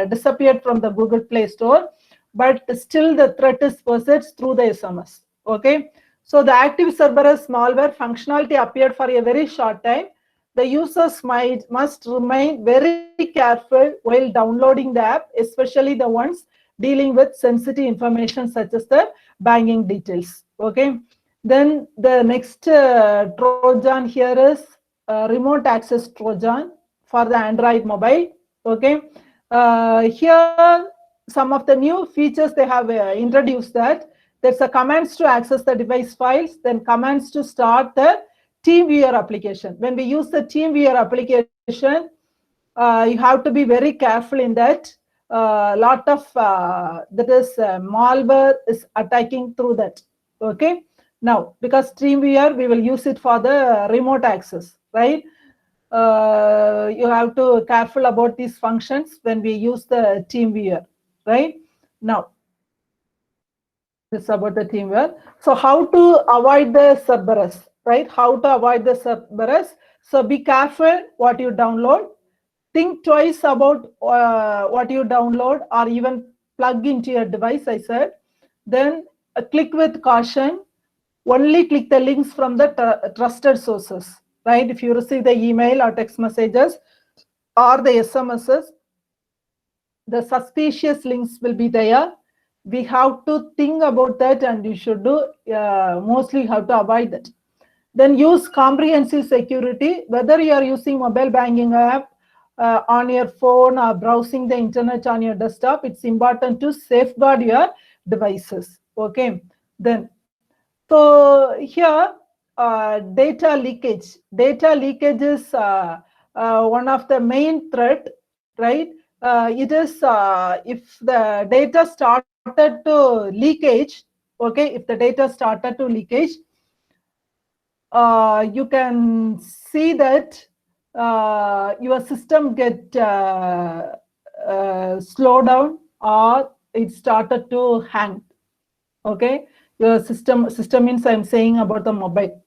disappeared from the Google Play Store, but still the threat is persists through the SMS. Okay. So the active Cerberus malware functionality appeared for a very short time. The users must remain very careful while downloading the app, especially the ones dealing with sensitive information such as the banking details. Okay. Then the next Trojan here is remote access Trojan for the Android mobile. Okay. Here some of the new features they have introduced, that there's a commands to access the device files, then commands to start the TeamViewer application. When we use the TeamViewer application, you have to be very careful in that. Lot of malware is attacking through that. Okay. Now, because TeamViewer, we will use it for the remote access, right? You have to careful about these functions when we use the TeamViewer, right? Now, this is about the TeamViewer. So how to avoid the Cerberus, right? How to avoid the Cerberus? So be careful what you download. Think twice about what you download or even plug into your device, I said. Then click with caution. Only click the links from the trusted sources, right? If you receive the email or text messages or the SMSs, the suspicious links will be there. We have to think about that, and you should do, mostly have to avoid that. Then use comprehensive security, whether you are using mobile banking app on your phone or browsing the internet on your desktop. It's important to safeguard your devices. Okay. Then, so here, data leakage. Data leakage is one of the main threat, right? It is if the data started to leakage, okay, if the data started to leakage, you can see that your system get slow down, or it started to hang. Okay, your system means I'm saying about the mobile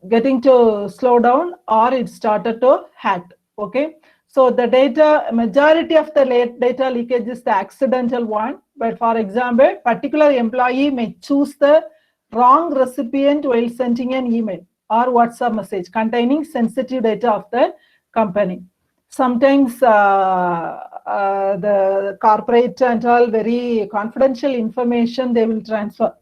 getting to slow down, or it started to hack. Okay, so the data, majority of the data leakage is the accidental one. But for example, particular employee may choose the wrong recipient while sending an email or WhatsApp message containing sensitive data of the company. Sometimes the corporate and all very confidential information they will transfer.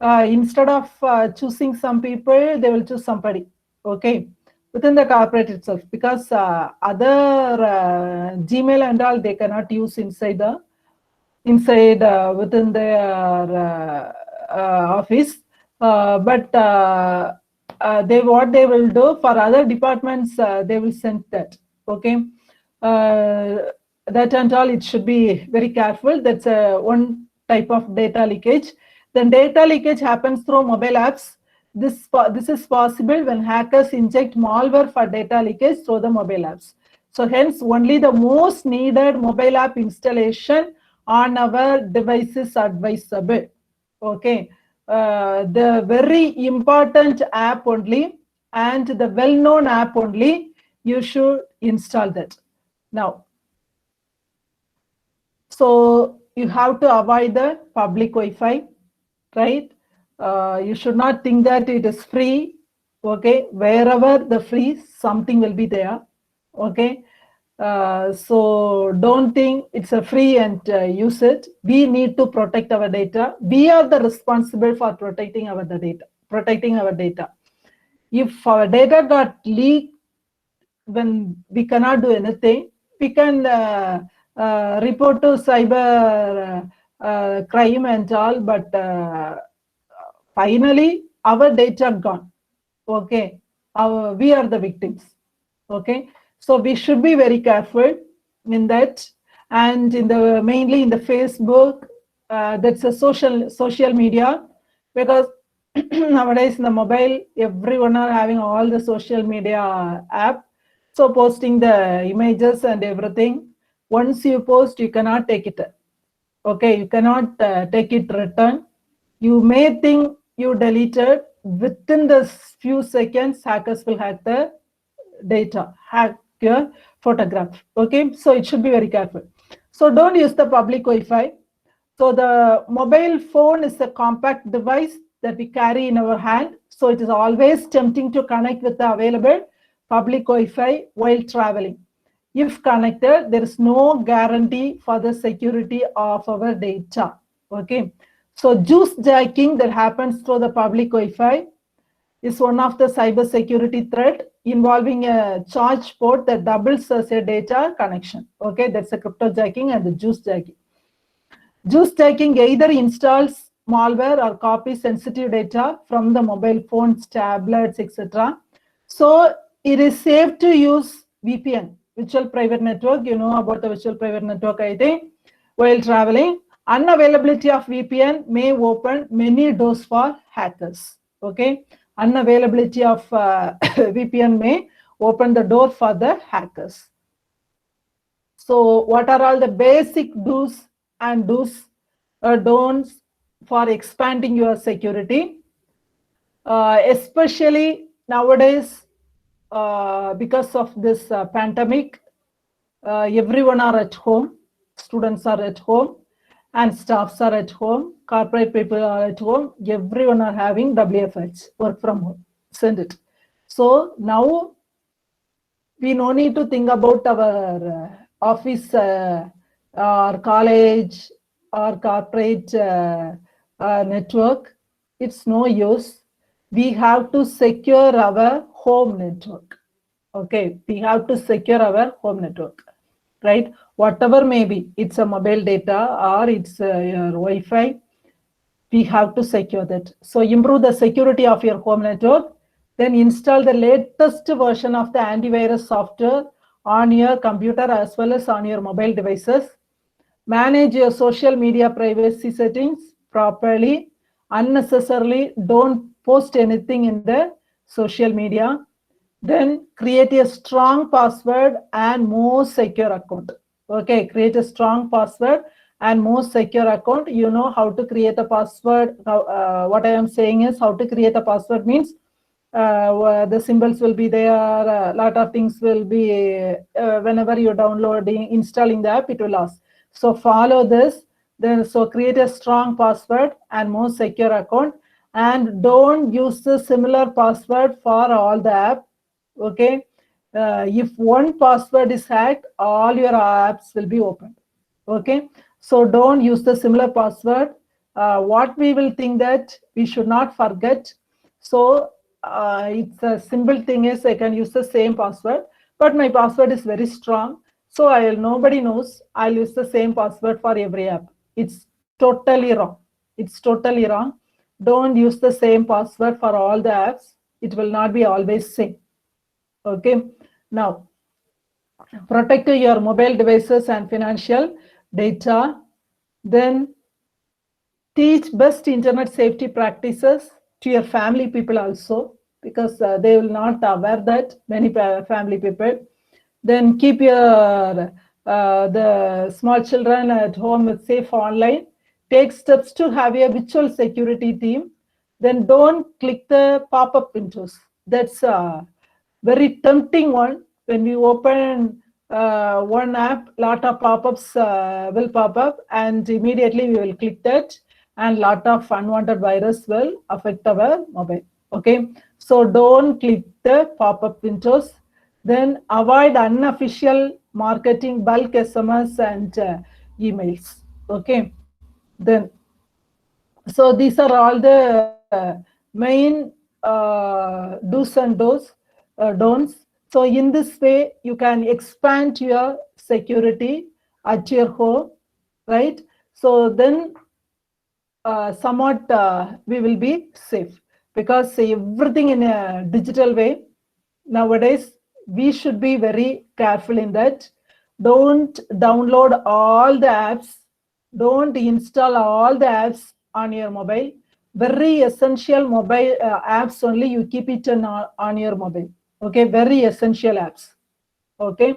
Instead of choosing some people, they will choose somebody. Okay, within the corporate itself, because other Gmail and all they cannot use inside within their office, but what they will do for other departments, they will send that. Okay, that and all, it should be very careful. That's one type of data leakage. Then data leakage happens through mobile apps. This is possible when hackers inject malware for data leakage through the mobile apps. So hence, only the most needed mobile app installation on our devices advisable. Okay, the very important app only and the well-known app only, you should install that. Now, so you have to avoid the public Wi-Fi, right? You should not think that it is free. Okay, wherever the free, something will be there. Okay, so don't think it's a free and use it. We need to protect our data. We are the responsible for protecting our data. If our data got leaked, when we cannot do anything, we can report to cyber crime and all, but finally our data gone. Okay, we are the victims. Okay, so we should be very careful in that. And in the mainly in the Facebook, that's a social media, because nowadays in the mobile, everyone are having all the social media app. So posting the images and everything. Once you post, you cannot take it. Okay, you cannot take it return. You may think you deleted. Within the few seconds, hackers will hack the data, hack your photograph. Okay, so it should be very careful. So don't use the public Wi-Fi. So the mobile phone is a compact device that we carry in our hand. So it is always tempting to connect with the available public Wi-Fi while traveling. If connected, there is no guarantee for the security of our data. Okay, so juice jacking that happens through the public Wi-Fi is one of the cyber security threat involving a charge port that doubles as a data connection. Okay, that's a crypto jacking and the juice jacking. Juice jacking either installs malware or copies sensitive data from the mobile phones, tablets, etc. So it is safe to use VPN, virtual private network. You know about the virtual private network, I think, while traveling. Unavailability of VPN may open many doors for hackers. Okay, unavailability of VPN may open the door for the hackers. So what are all the basic do's and don'ts for expanding your security? Especially nowadays, because of this pandemic, everyone are at home, students are at home, and staffs are at home, corporate people are at home, everyone are having WFH, work from home, send it. So now we no need to think about our office or college or corporate network. It's no use. we have to secure our home network. Okay, we have to secure our home network, right? Whatever may be, it's a mobile data or it's your Wi-Fi, we have to secure that. So improve the security of your home network, then install the latest version of the antivirus software on your computer as well as on your mobile devices. Manage your social media privacy settings properly. Unnecessarily, don't post anything in the social media. Then create a strong password and more secure account. Okay, create a strong password and more secure account. You know how to create a password. What I am saying is how to create a password means the symbols will be there, a lot of things will be, whenever you're downloading, installing the app, it will ask. So follow this, then so create a strong password and more secure account, and don't use the similar password for all the app. Okay, if one password is hacked, all your apps will be opened. Okay, so don't use the similar password. What we will think that we should not forget. So it's a simple thing is I can use the same password, but my password is very strong, so nobody knows, I'll use the same password for every app. It's totally wrong. It's totally wrong. Don't use the same password for all the apps. It will not be always same. Okay, now protect your mobile devices and financial data. Then teach best internet safety practices to your family people also, because they will not aware that, many family people. Then keep your the small children at home safe online. Take steps to have a virtual security team. Then don't click the pop-up windows. That's a very tempting one. When we open one app, lot of pop-ups will pop up, and immediately we will click that, and lot of unwanted virus will affect our mobile. Okay, so don't click the pop-up windows. Then avoid unofficial marketing, bulk SMS and emails. Okay, then so these are all the main do's and don'ts. So in this way, you can expand your security at your home, right? So then somewhat we will be safe, because everything in a digital way nowadays, we should be very careful in that. Don't download all the apps, don't install all the apps on your mobile. Very essential mobile apps only you keep it on your mobile. Okay, very essential apps. Okay,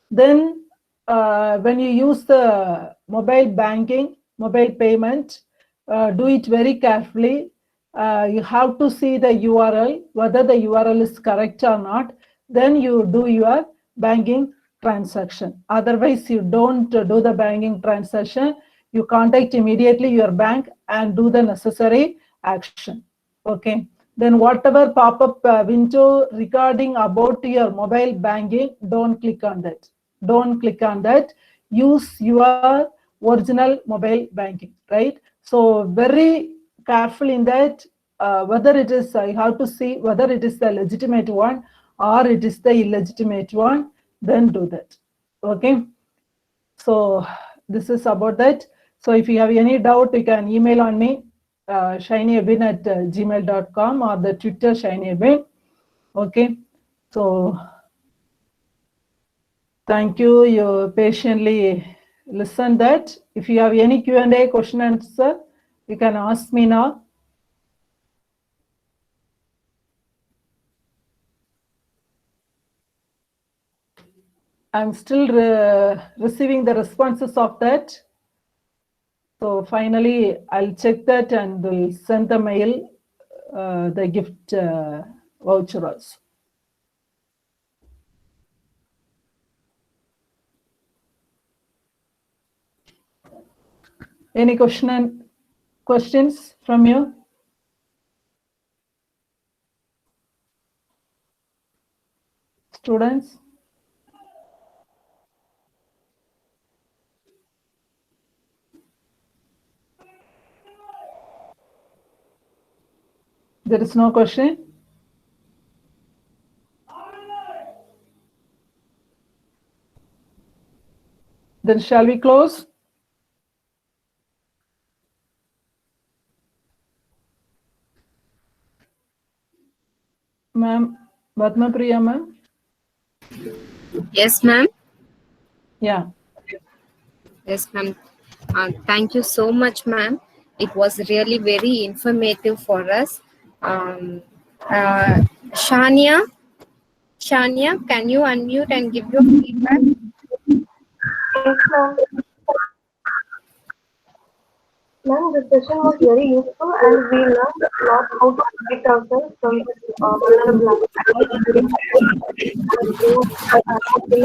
then when you use the mobile banking, mobile payment, do it very carefully. You have to see the URL, whether the URL is correct or not. Then you do your banking transaction. Otherwise, you don't do the banking transaction. You contact immediately your bank and do the necessary action. Okay. Then whatever pop-up window regarding about your mobile banking, don't click on that. Don't click on that. Use your original mobile banking, right? So very careful in that, whether it is, you have to see whether it is the legitimate one or it is the illegitimate one, then do that. Okay, so this is about that. So if you have any doubt, you can email on me, shinyebin@gmail.com, or the Twitter shinyebin. Okay, so thank you. You patiently listen that. If you have any Q&A, question and answer, you can ask me now. I'm still receiving the responses of that. So finally, I'll check that and will send the mail, the gift voucher also. Any questions from you? Students? There is no question. Then shall we close? Ma'am, Padma Priya ma'am? Yes, ma'am. Yeah. Yes, ma'am. Thank you so much, ma'am. It was really very informative for us. Shania, can you unmute and give your feedback? Yes, ma'am. Ma'am, the session was very useful and we learned a lot how to protect ourselves from this vulnerable activities and those connected to.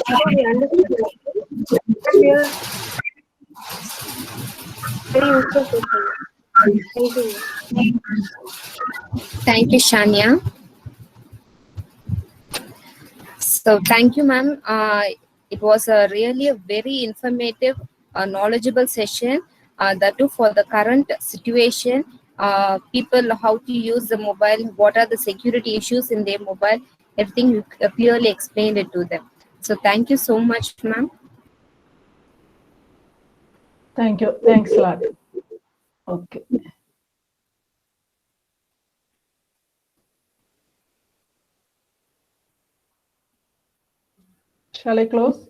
So we understood a lot and we are very useful session. Thank you. Thank you, Shania. So thank you, ma'am. It was a really a very informative, knowledgeable session. That too for the current situation, people how to use the mobile, what are the security issues in their mobile, everything you clearly explained it to them. So thank you so much, ma'am. Thank you. Thanks a lot. Okay. Shall I close?